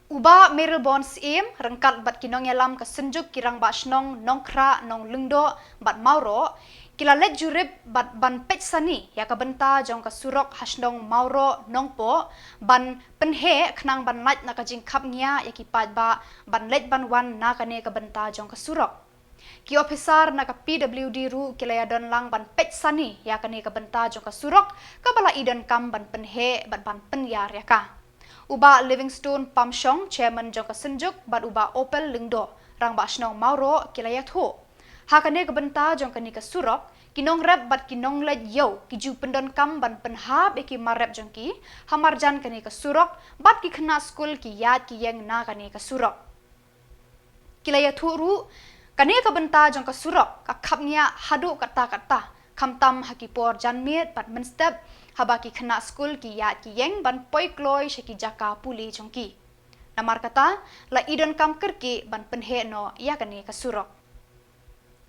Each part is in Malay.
Uba Meryl Bonds im rengkat bat kinong yalam kesenjuk kirang bat snong nongkra nong lungdo bat mauro kila let jurib bat ban pech sani ya kabenta jong kasurok hasnong mauro nongpo ban penhe knang ban lait na kajing kapnya ya kipat ba ban let ban wan na kane kabenta jong kasurok ki officer na ka PWD ru kila ya don lang ban pech sani ya kane kabenta jong kasurok kabala idan kam ban penhe bat ban penyar ya ka Uba Livingstone Pamshong Chairman Jongka Senjuk bat uba Opel Lingdo rang ba snong Mauro kilayat ho. Hakane kabenta jongka ni kasurok kinong rep bat kinong let yo kiju pendon kam ban penhab eki marep jongki hamarjan kani kasurok bat ki khna school ki yat ki yeng na kani kasurok. Kilayat ho ru kani kabenta jongka surok kakapnya hadu kata-kata kamtam hakipor janmiet bat menstep habaki khna school ki ya ki yeng ban poi kloi shaki jaka puli chongki namar kata la idon kam kerki ban penhe no ya kani kasurok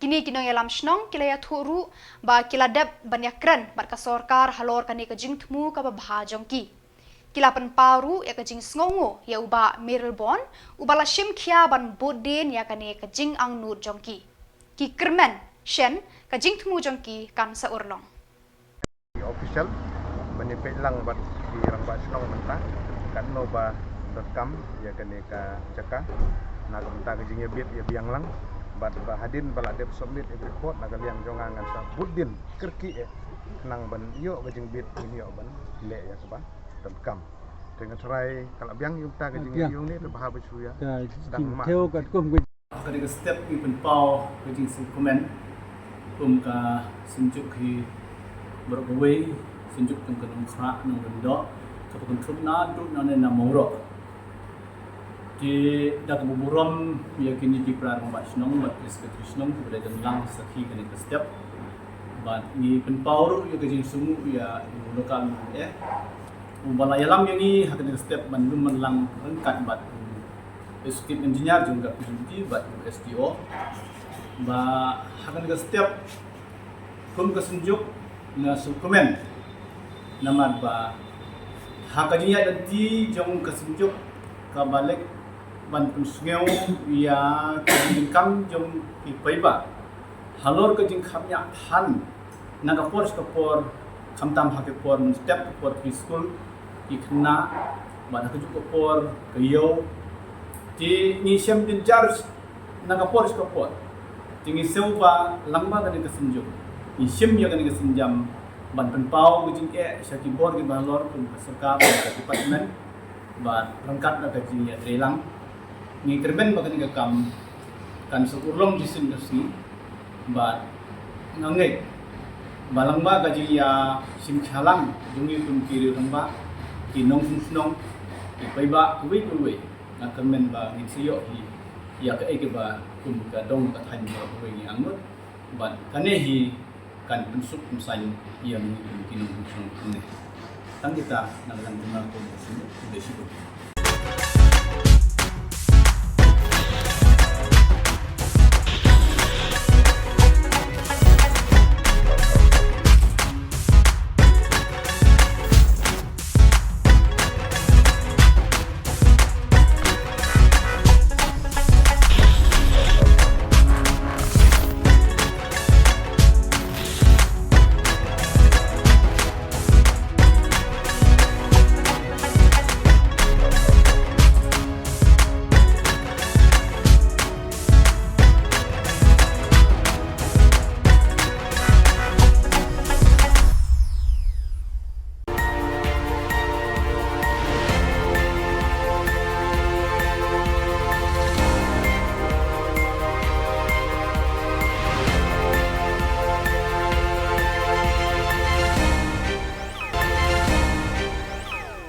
kini kinong yalam snong kilaya thuru ba kiladep ban yakran bat ka sorkar halor kani ka jingthmu ka ba bha jongki kilapan paru ya ka jing sngongo ya uba Meryl Bond ubala shim khia ban bodin ya kani ka jing ang nur jongki ki kermen shen ka jingthmu jongki kan sa urlong official menipik lang bat di rangbat senong mentah kat nova.com ya kene ka jaka na mentah ke jingnya bit ya biang lang bat hadin bala dep submit report na kalian jongang ngan sa budin kerki nang ban yo ke jing bit ini yo ban le ya seba .com dengan serai kalau biang yung ta ke jingnya yung ni terbahar besu ya sedang theo kat kum cái step như phần bao cái chính sự comment ka senjuk hi berkawai senjuk teng kenung khra nang bendo kapun trup na duk na na moro di dak buburam ya kini di pra ngbat snong mat diskusnong pada janglang sakhi kini step bat ni pen paur ya kejing sumu ya lokal umbala yalam yang ni hakene step bandum manlang rengkat bat skip engineer juga PhD bat STO ba hakene step kum kesenjuk na dokumen namad ba hakajinya danti jong kesenjuk kabalik ban pusngeu ya kajingkam jong ipaiba halor kajingkamnya han nagapor skapor kamtam hakepor step por preschool ikna ba hakajuk por kayo ti ni syam din charge nagapor skapor tingi sewa lamba kan kesenjuk isim ya kan kesenjam ban penpau kejing syaki bor ki balor pun serka departemen ban rangkat na kejing ya trelang ni kerben bakan ka kam kan sukurlong disin nasi ban ngangai balangba kejing ya sim khalang jungi pun kiri rangba kinong sunong ipaiba kuwi kuwi na kermen ba ni siyo hi ya ka ba kum ka dong ka than ba kuwi ni angut ban kanehi kan pensuk misalnya yang mungkin ini tang kita nak lakukan sini sudah